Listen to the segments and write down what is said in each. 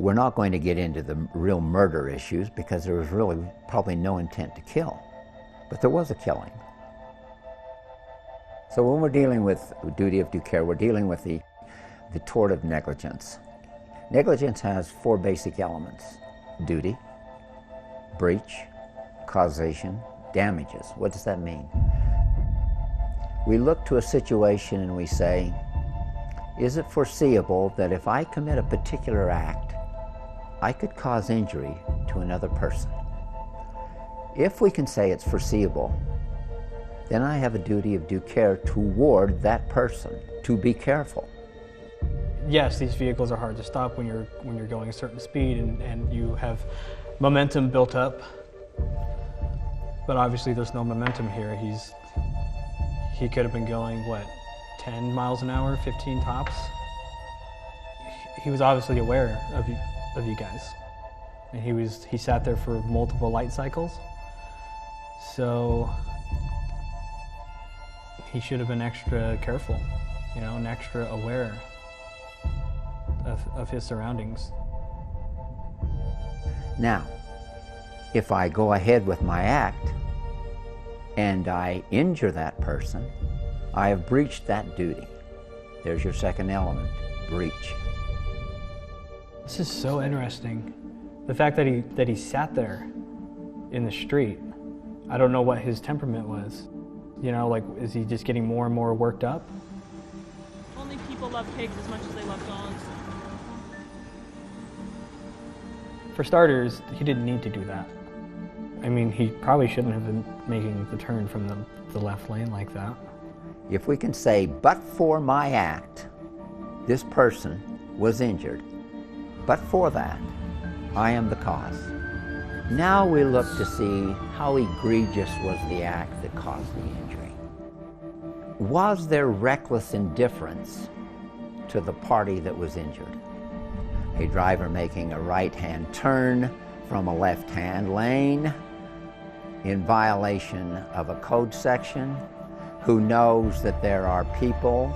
We're not going to get into the real murder issues because there was really probably no intent to kill, but there was a killing. So when we're dealing with duty of due care, we're dealing with the tort of negligence. Negligence has four basic elements: duty, breach, causation, damages. What does that mean? We look to a situation and we say, is it foreseeable that if I commit a particular act, I could cause injury to another person? If we can say it's foreseeable, then I have a duty of due care toward that person, to be careful. Yes, these vehicles are hard to stop when you're going a certain speed and you have momentum built up. But obviously there's no momentum here. He could have been going, what, 10 miles an hour, 15 tops? He was obviously aware of you guys. And he sat there for multiple light cycles. So he should have been extra careful, and extra aware of his surroundings. Now, if I go ahead with my act and I injure that person, I have breached that duty. There's your second element, breach. This is so interesting. The fact that he sat there in the street, I don't know what his temperament was. Is he just getting more and more worked up? Only people love pigs as much as they love dogs. For starters, he didn't need to do that. I mean, he probably shouldn't have been making the turn from the left lane like that. If we can say, but for my act, this person was injured, but for that, I am the cause. Now we look to see how egregious was the act that caused the injury. Was there reckless indifference to the party that was injured? A driver making a right-hand turn from a left-hand lane in violation of a code section, who knows that there are people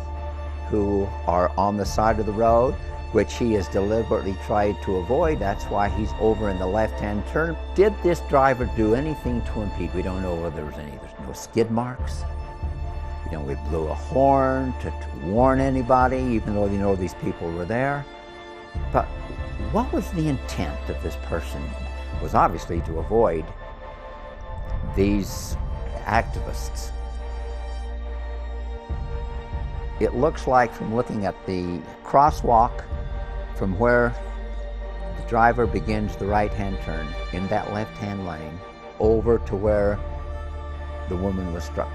who are on the side of the road, which he has deliberately tried to avoid. That's why he's over in the left-hand turn. Did this driver do anything to impede? We don't know whether there's no skid marks. We blew a horn to warn anybody, even though these people were there. But what was the intent of this person? It was obviously to avoid these activists. It looks like, from looking at the crosswalk, from where the driver begins the right-hand turn in that left-hand lane, over to where the woman was struck.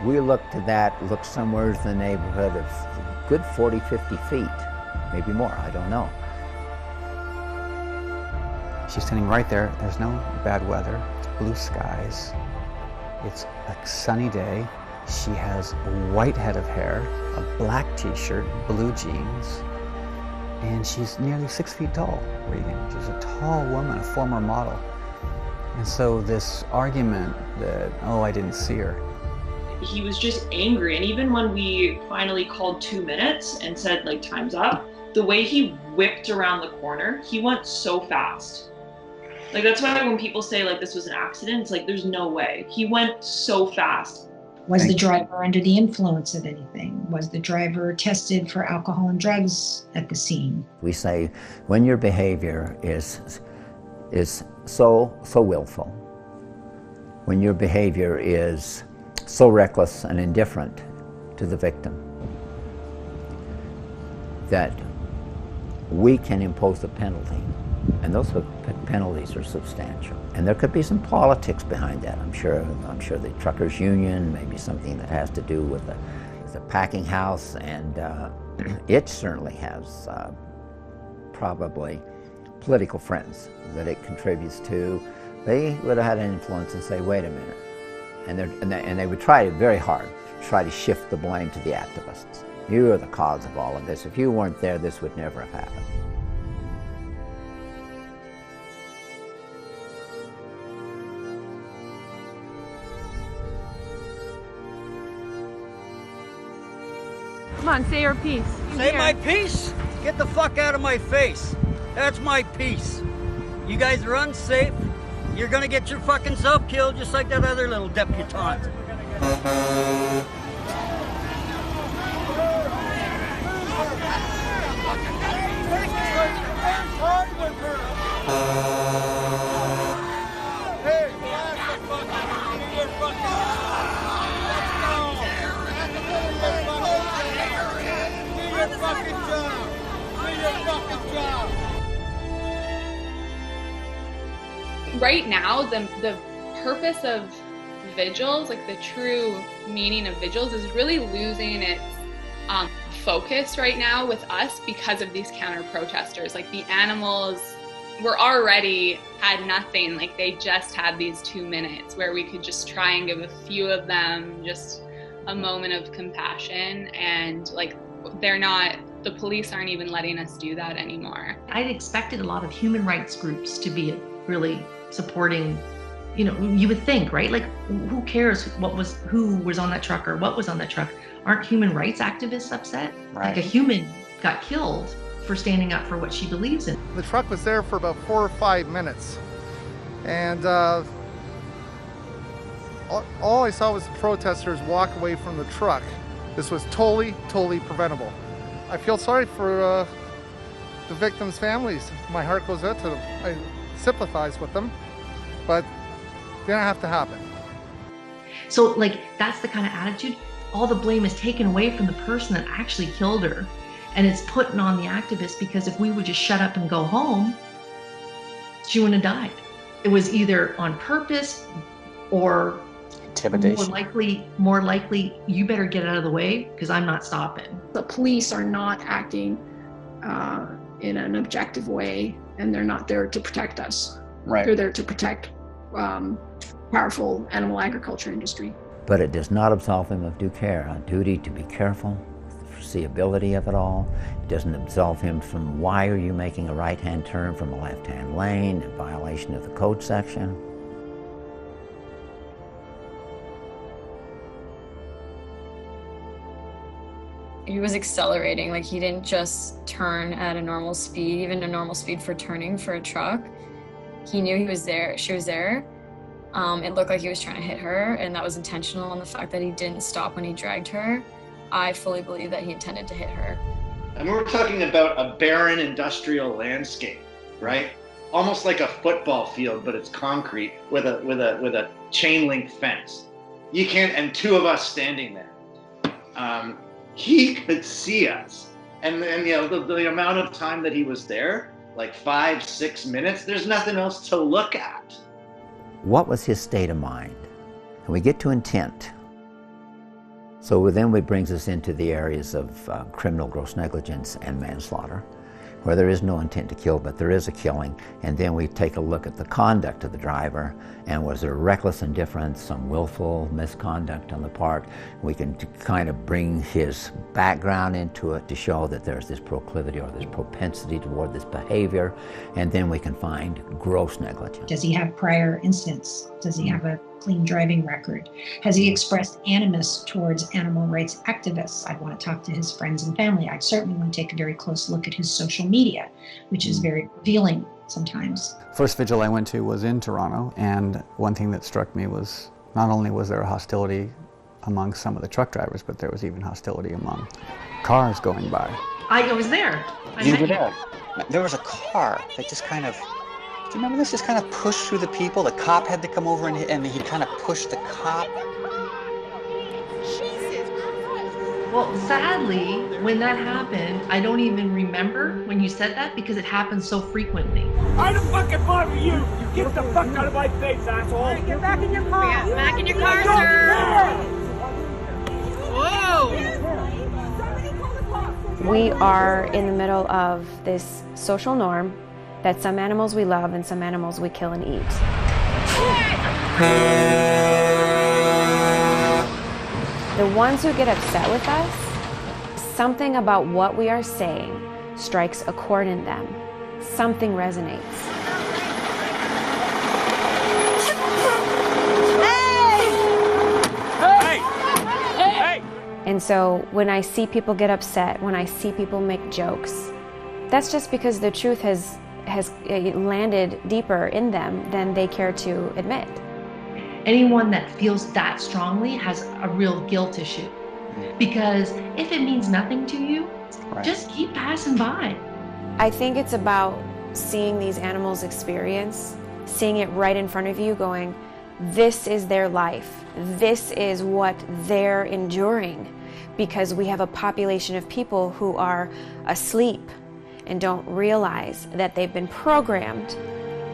We look somewhere in the neighborhood of a good 40, 50 feet, maybe more, I don't know. She's standing right there. There's no bad weather. It's blue skies. It's a sunny day. She has a white head of hair, a black t-shirt, blue jeans, and she's nearly 6 feet tall, Regan. She's a tall woman, a former model. And so this argument that, I didn't see her. He was just angry, and even when we finally called 2 minutes and said, time's up, the way he whipped around the corner, he went so fast. That's why when people say, this was an accident, it's there's no way. He went so fast. Was the driver under the influence of anything? Was the driver tested for alcohol and drugs at the scene? We say, when your behavior is so willful, when your behavior is so reckless and indifferent to the victim, that we can impose a penalty, and those penalties are substantial. And there could be some politics behind that. I'm sure the truckers' union, maybe something that has to do with the packing house, and it certainly has probably political friends that it contributes to. They would have had an influence and say, wait a minute. And they would try very hard to try to shift the blame to the activists. You are the cause of all of this. If you weren't there, this would never have happened. Come on, say your piece. Say my piece? Get the fuck out of my face. That's my piece. You guys are unsafe. You're gonna get your fucking self killed just like that other little debutante. Right now, the purpose of vigils, like the true meaning of vigils, is really losing its focus right now with us because of these counter protesters. Like the animals were already had nothing, like they just had these 2 minutes where we could just try and give a few of them just a moment of compassion, and like the police aren't even letting us do that anymore. I'd expected a lot of human rights groups to be really supporting, you would think, right? Like, who cares who was on that truck or what was on that truck? Aren't human rights activists upset? Right. Like a human got killed for standing up for what she believes in. The truck was there for about 4 or 5 minutes. And all I saw was the protesters walk away from the truck. This was totally preventable. I feel sorry for the victims' families. My heart goes out to them. I sympathize with them, but they don't have to happen. So like, that's the kind of attitude. All the blame is taken away from the person that actually killed her, and it's put on the activist, because if we would just shut up and go home, she wouldn't have died. It was either on purpose or intimidation. More likely, you better get out of the way because I'm not stopping. The police are not acting in an objective way, and they're not there to protect us. Right. They're there to protect powerful animal agriculture industry. But it does not absolve him of due care, a duty to be careful, the foreseeability of it all. It doesn't absolve him from why are you making a right-hand turn from a left-hand lane in violation of the code section. He was accelerating, like he didn't just turn at a normal speed, even a normal speed for turning for a truck. He knew he was there, she was there. It looked like he was trying to hit her, and that was intentional. And the fact that he didn't stop when he dragged her, I fully believe that he intended to hit her. And we're talking about a barren industrial landscape, right? Almost like a football field, but it's concrete with a chain link fence. You can't, and 2 of us standing there. He could see us, and the amount of time that he was there, like 5-6 minutes, there's nothing else to look at. What was his state of mind? And we get to intent. So then it brings us into the areas of criminal gross negligence and manslaughter, where there is no intent to kill, but there is a killing. And then we take a look at the conduct of the driver, and was there reckless indifference, some willful misconduct on the part. We can kind of bring his background into it to show that there's this proclivity or this propensity toward this behavior, and then we can find gross negligence. Does he have prior incidents? Does he have a clean driving record? Has he expressed animus towards animal rights activists? I'd want to talk to his friends and family. I'd certainly want to take a very close look at his social media, which is very revealing sometimes. First vigil I went to was in Toronto, and one thing that struck me was not only was there a hostility among some of the truck drivers, but there was even hostility among cars going by. I was there. You were there. There was a car that just kind of, do you remember this? Just kind of pushed through the people. The cop had to come over and he kind of pushed the cop. Well, sadly, when that happened, I don't even remember when you said that, because it happens so frequently. I don't fucking bother you! Get the fuck out of my face, asshole! Hey, get back in your car! Yeah, back in your car, sir! Whoa! We are in the middle of this social norm that some animals we love and some animals we kill and eat. The ones who get upset with us, something about what we are saying strikes a chord in them. Something resonates. Hey! And so when I see people get upset, when I see people make jokes, that's just because the truth has landed deeper in them than they care to admit. Anyone that feels that strongly has a real guilt issue. Because if it means nothing to you, just keep passing by. I think it's about seeing these animals experience, seeing it right in front of you, going, this is their life. This is what they're enduring, because we have a population of people who are asleep and don't realize that they've been programmed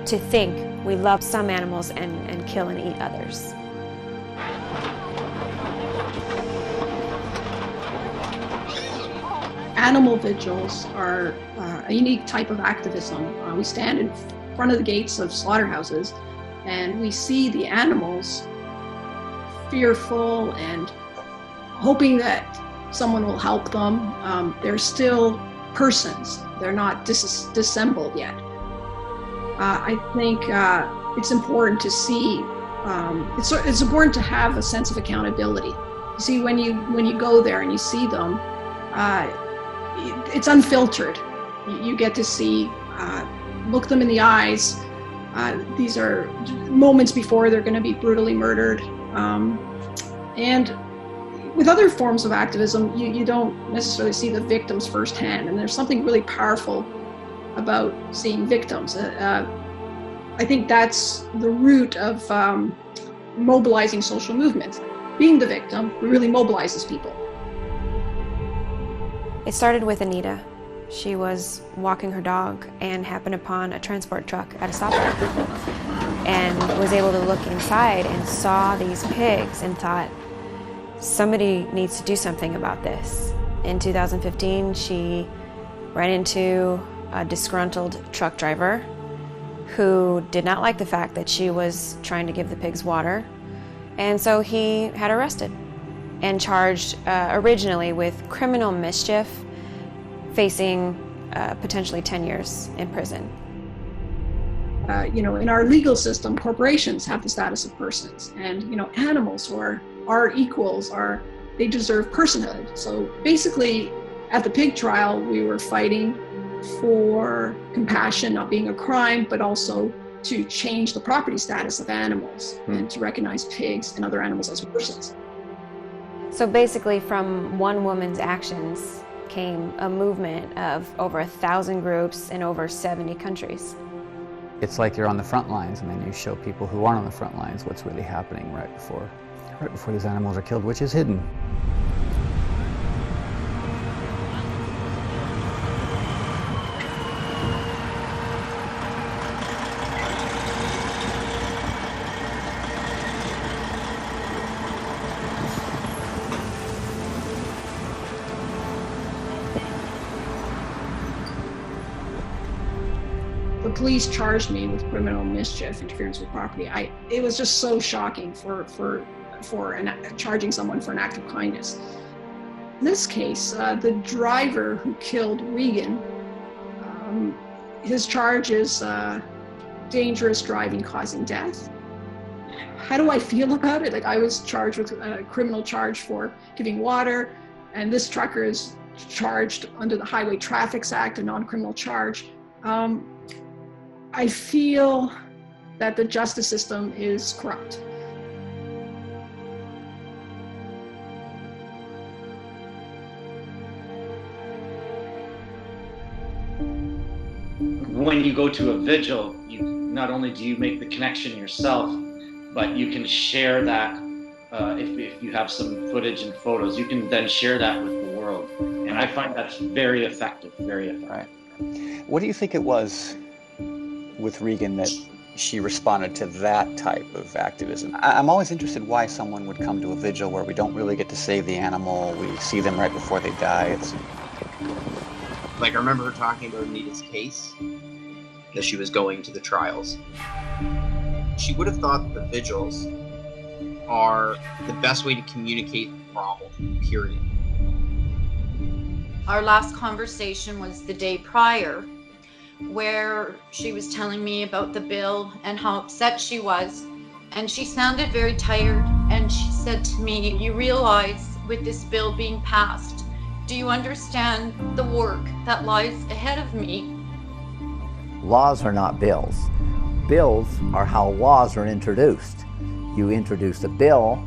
to think we love some animals and kill and eat others. Animal vigils are a unique type of activism. We stand in front of the gates of slaughterhouses and we see the animals fearful and hoping that someone will help them. They're still persons. They're not disassembled yet. I think it's important to see, it's important to have a sense of accountability. You see, when you go there and you see them, it's unfiltered. You get to see, look them in the eyes. These are moments before they're going to be brutally murdered. And with other forms of activism, you don't necessarily see the victims firsthand. And there's something really powerful about seeing victims. I think that's the root of mobilizing social movements. Being the victim really mobilizes people. It started with Anita. She was walking her dog and happened upon a transport truck at a stoplight and was able to look inside and saw these pigs and thought, somebody needs to do something about this. In 2015, she ran into a disgruntled truck driver who did not like the fact that she was trying to give the pigs water, and so he had her arrested and charged originally with criminal mischief, facing potentially 10 years in prison. In our legal system, corporations have the status of persons, and animals who are our equals they deserve personhood. So basically, at the pig trial, we were fighting for compassion not being a crime, but also to change the property status of animals and to recognize pigs and other animals as persons. So basically, from one woman's actions came a movement of over 1,000 groups in over 70 countries. It's like you're on the front lines, and then you show people who aren't on the front lines what's really happening right before these animals are killed, which is hidden. The police charged me with criminal mischief, interference with property. It was just so shocking for charging someone for an act of kindness. In this case, the driver who killed Regan, his charge is dangerous driving causing death. How do I feel about it? Like, I was charged with a criminal charge for giving water, and this trucker is charged under the Highway Traffic Act, a non-criminal charge. I feel that the justice system is corrupt. When you go to a vigil, not only do you make the connection yourself, but you can share that. If you have some footage and photos, you can then share that with the world. And I find that's very effective, very effective. Right. What do you think it was with Regan that she responded to that type of activism? I'm always interested why someone would come to a vigil where we don't really get to save the animal. We see them right before they die. Like, I remember her talking about Anita's case, that she was going to the trials. She would have thought that the vigils are the best way to communicate the problem, period. Our last conversation was the day prior, where she was telling me about the bill and how upset she was. And she sounded very tired, and she said to me, "You realize with this bill being passed. Do you understand the work that lies ahead of me? Laws are not bills. Bills are how laws are introduced. You introduce a bill,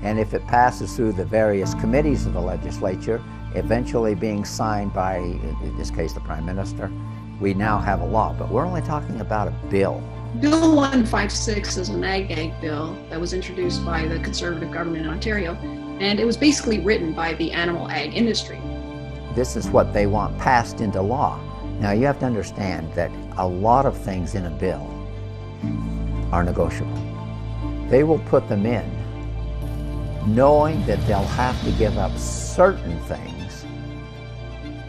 and if it passes through the various committees of the legislature, eventually being signed by, in this case, the Prime Minister, we now have a law. But we're only talking about a bill. Bill 156 is an ag bill that was introduced by the Conservative government in Ontario, and it was basically written by the animal ag industry. This is what they want passed into law. Now you have to understand that a lot of things in a bill are negotiable. They will put them in knowing that they'll have to give up certain things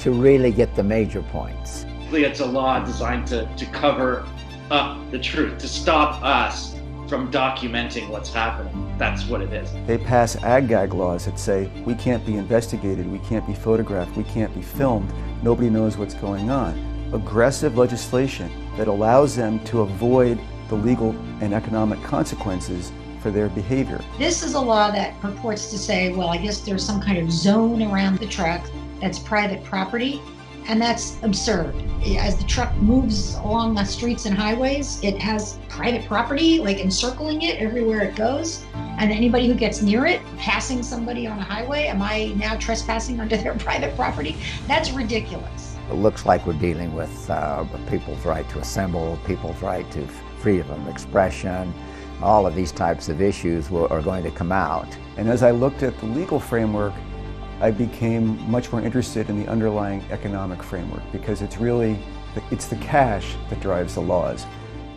to really get the major points. It's a law designed to cover up the truth, to stop us from documenting what's happening. That's what it is. They pass ag-gag laws that say we can't be investigated, we can't be photographed, we can't be filmed, nobody knows what's going on. Aggressive legislation that allows them to avoid the legal and economic consequences for their behavior. This is a law that purports to say, well, I guess there's some kind of zone around the truck that's private property, and that's absurd. As the truck moves along the streets and highways, it has private property, like encircling it everywhere it goes, and anybody who gets near it, passing somebody on a highway, am I now trespassing onto their private property? That's ridiculous. It looks like we're dealing with people's right to assemble, people's right to freedom of expression. All of these types of issues are going to come out. And as I looked at the legal framework, I became much more interested in the underlying economic framework, because it's really, it's the cash that drives the laws.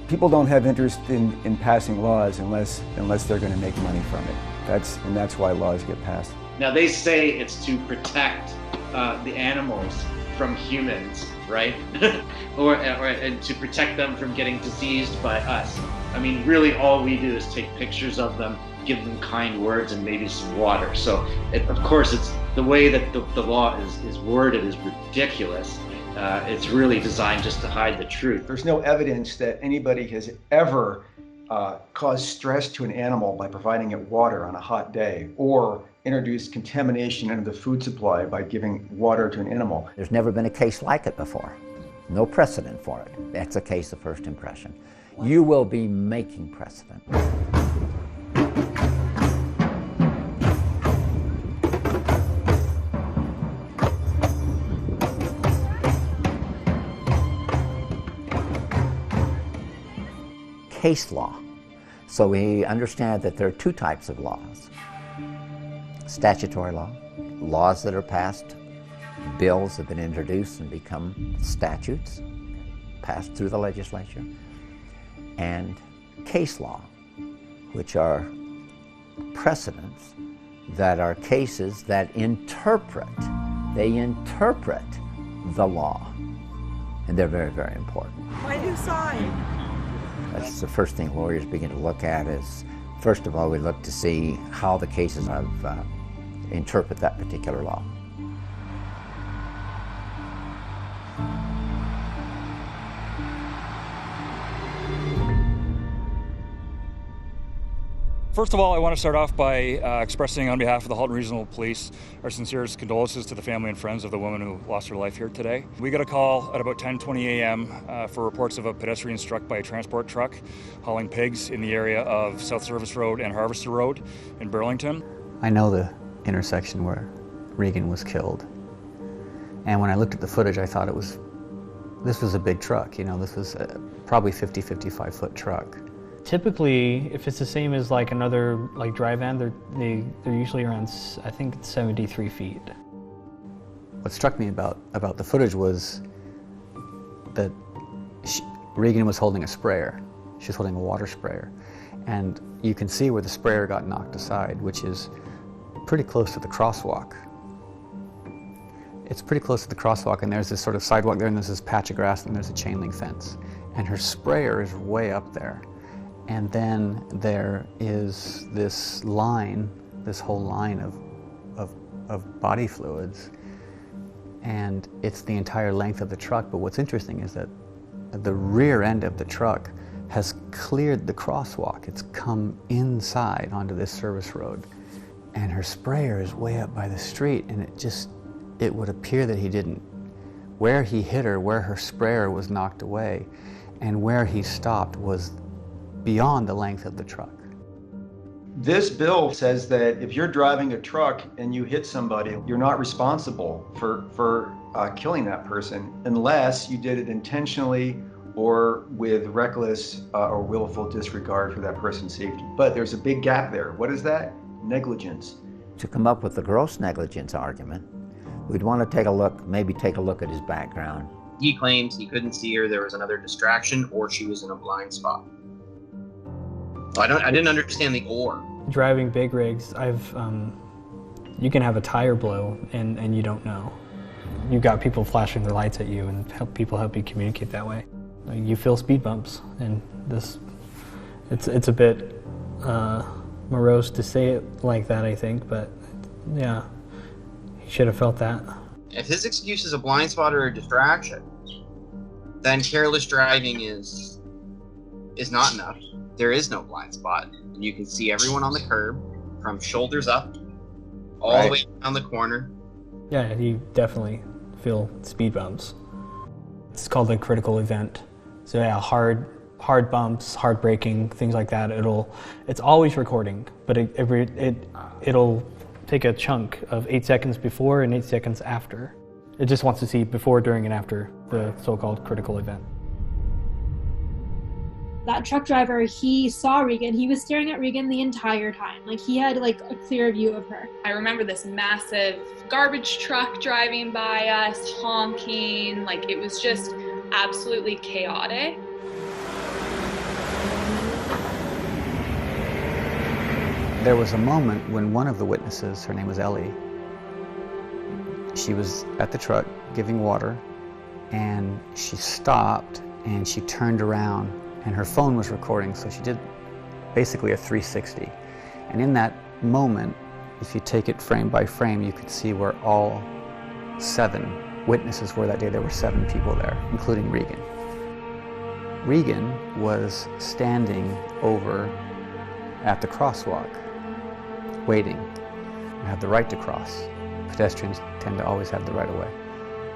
People don't have interest in passing laws unless they're going to make money from it. That's why laws get passed. Now they say it's to protect the animals from humans, right? and to protect them from getting diseased by us. I mean, really all we do is take pictures of them, give them kind words and maybe some water. So, of course, it's the way that the law is worded is ridiculous. It's really designed just to hide the truth. There's no evidence that anybody has ever caused stress to an animal by providing it water on a hot day, or introduced contamination into the food supply by giving water to an animal. There's never been a case like it before. No precedent for it. That's a case of first impression. You will be making precedent. Case law. So we understand that there are two types of laws. Statutory law, laws that are passed, bills have been introduced and become statutes, passed through the legislature, and case law, which are precedents that are cases that interpret the law, and they're very, very important. My new sign. That's the first thing lawyers begin to look at is, first of all, we look to see how the cases interpret that particular law. First of all, I want to start off by expressing on behalf of the Halton Regional Police our sincerest condolences to the family and friends of the woman who lost her life here today. We got a call at about 10:20 a.m. For reports of a pedestrian struck by a transport truck hauling pigs in the area of South Service Road and Harvester Road in Burlington. I know the intersection where Regan was killed, and when I looked at the footage, I thought this was a big truck. You know, this was probably 55 foot truck. Typically, if it's the same as like another like dry van, they're usually around, I think, 73 feet. What struck me about the footage was that Regan was holding a sprayer. She was holding a water sprayer, and you can see where the sprayer got knocked aside, which is pretty close to the crosswalk. It's pretty close to the crosswalk, and there's this sort of sidewalk there, and there's this patch of grass, and there's a chain link fence, and her sprayer is way up there. And then there is this line, this whole line of body fluids, and it's the entire length of the truck. But what's interesting is that the rear end of the truck has cleared the crosswalk. It's come inside onto this service road. and her sprayer is way up by the street, and it would appear that he didn't, where he hit her, where her sprayer was knocked away, and where he stopped was beyond the length of the truck. This bill says that if you're driving a truck and you hit somebody, you're not responsible for killing that person unless you did it intentionally or with reckless or willful disregard for that person's safety. But there's a big gap there. What is that? Negligence. To come up with the gross negligence argument, we'd want to maybe take a look at his background. He claims he couldn't see her, there was another distraction, or she was in a blind spot. I didn't understand the or. Driving big rigs, you can have a tire blow and you don't know. You've got people flashing their lights at you and people help you communicate that way. You feel speed bumps, and it's a bit morose to say it like that, I think, but yeah, he should have felt that. If his excuse is a blind spot or a distraction, then careless driving is not enough. There is no blind spot. You can see everyone on the curb from shoulders up all the way down the corner. Yeah, you definitely feel speed bumps. It's called a critical event. So yeah, hard bumps, hard braking, things like that. It's always recording, but it'll take a chunk of 8 seconds before and 8 seconds after. It just wants to see before, during, and after the so-called critical event. That truck driver, he saw Regan. He was staring at Regan the entire time. Like, he had a clear view of her. I remember this massive garbage truck driving by us, honking. Like, it was just absolutely chaotic. There was a moment when one of the witnesses, her name was Ellie, she was at the truck giving water, and she stopped and she turned around, and her phone was recording, so she did basically a 360. And in that moment, if you take it frame by frame, you could see where all 7 witnesses were that day. There were 7 people there, including Regan. Regan was standing over at the crosswalk, waiting, and had the right to cross. Pedestrians tend to always have the right of way.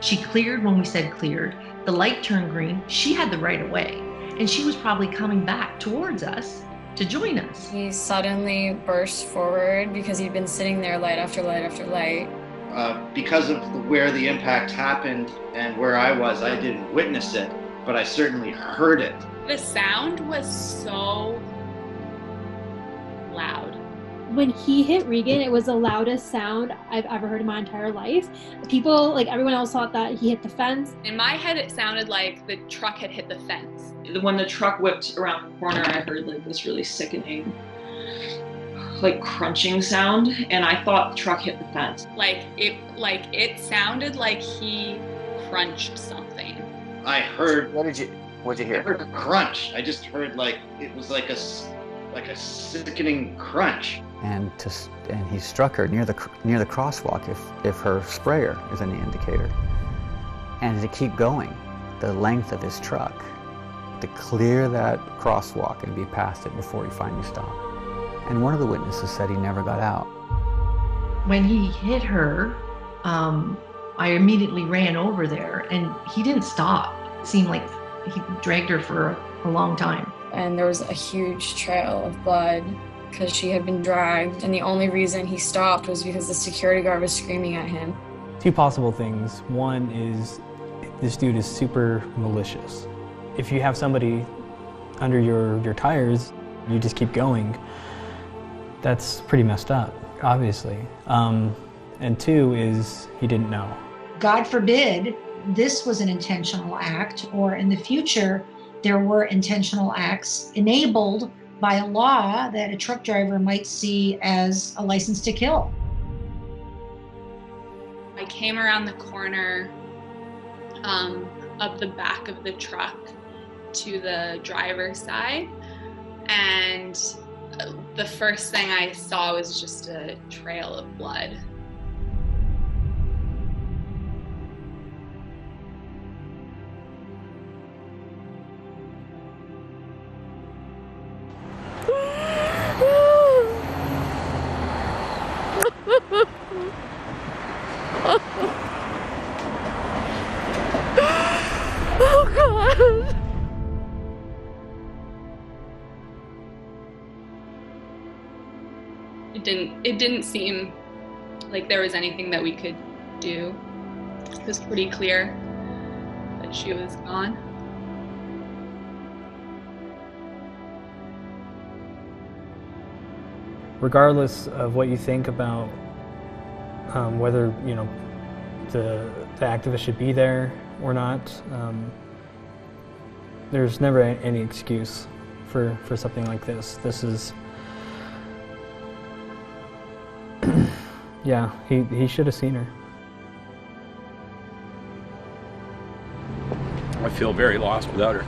She cleared when we said cleared. The light turned green. She had the right of way. And she was probably coming back towards us to join us. He suddenly burst forward because he'd been sitting there light after light after light. Because of where the impact happened and where I was, I didn't witness it, but I certainly heard it. The sound was so loud. When he hit Regan, it was the loudest sound I've ever heard in my entire life. People, everyone else, thought that he hit the fence. In my head, it sounded like the truck had hit the fence. When the truck whipped around the corner, I heard this really sickening, crunching sound, and I thought the truck hit the fence. It sounded like he crunched something. I heard. What'd you hear? I heard a crunch. I just heard it was like a sickening crunch. And he struck her near the crosswalk if her sprayer is any indicator. And to keep going the length of his truck, to clear that crosswalk and be past it before he finally stopped. And one of the witnesses said he never got out. When he hit her, I immediately ran over there, and he didn't stop. It seemed like he dragged her for a long time. And there was a huge trail of blood because she had been dragged, and the only reason he stopped was because the security guard was screaming at him. 2 possible things. One is this dude is super malicious. If you have somebody under your tires, you just keep going. That's pretty messed up, obviously. And 2 is he didn't know. God forbid this was an intentional act, or in the future there were intentional acts enabled by a law that a truck driver might see as a license to kill. I came around the corner of the back of the truck to the driver's side, and the first thing I saw was just a trail of blood. it didn't seem like there was anything that we could do. It was pretty clear that she was gone. Regardless of what you think about whether the activist should be there or not, there's never any excuse for something like this. This is, yeah, he should have seen her. I feel very lost without her,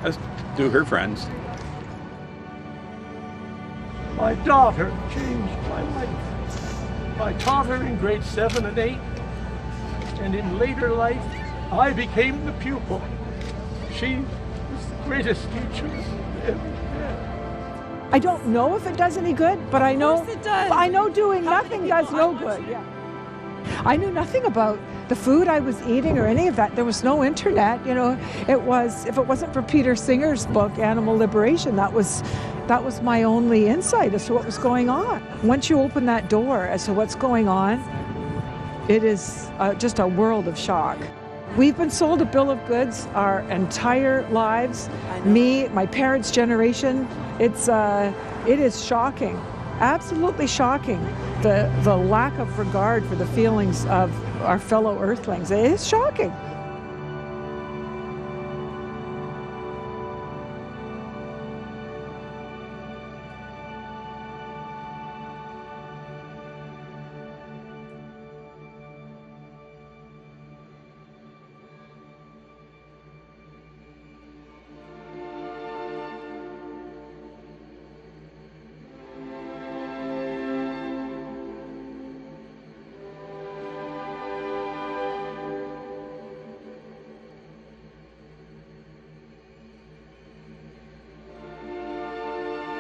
as do her friends. My daughter changed my life. I taught her in grade 7 and 8, and in later life, I became the pupil. She was the greatest teacher ever had. I don't know if it does any good, but I know it does. I know doing nothing does no good. Yeah. I knew nothing about the food I was eating or any of that. There was no internet, It was, if it wasn't for Peter Singer's book, Animal Liberation, that was my only insight as to what was going on. Once you open that door as to what's going on, it is just a world of shock. We've been sold a bill of goods our entire lives. Me, my parents' generation, it is shocking, absolutely shocking. The lack of regard for the feelings of our fellow Earthlings. It is shocking.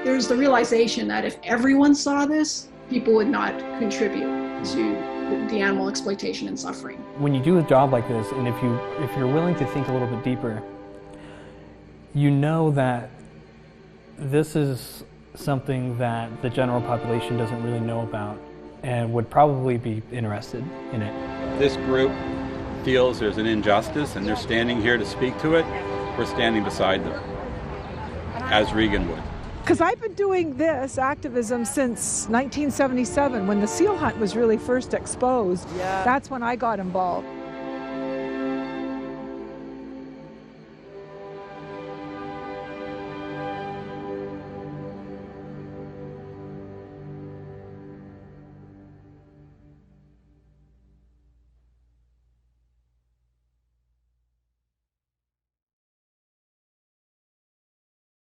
There's the realization that if everyone saw this, people would not contribute to the animal exploitation and suffering. When you do a job like this, and if you're willing to think a little bit deeper, you know that this is something that the general population doesn't really know about and would probably be interested in it. This group feels there's an injustice and they're standing here to speak to it. We're standing beside them, as Regan would. Because I've been doing this activism since 1977, when the seal hunt was really first exposed. Yeah. That's when I got involved.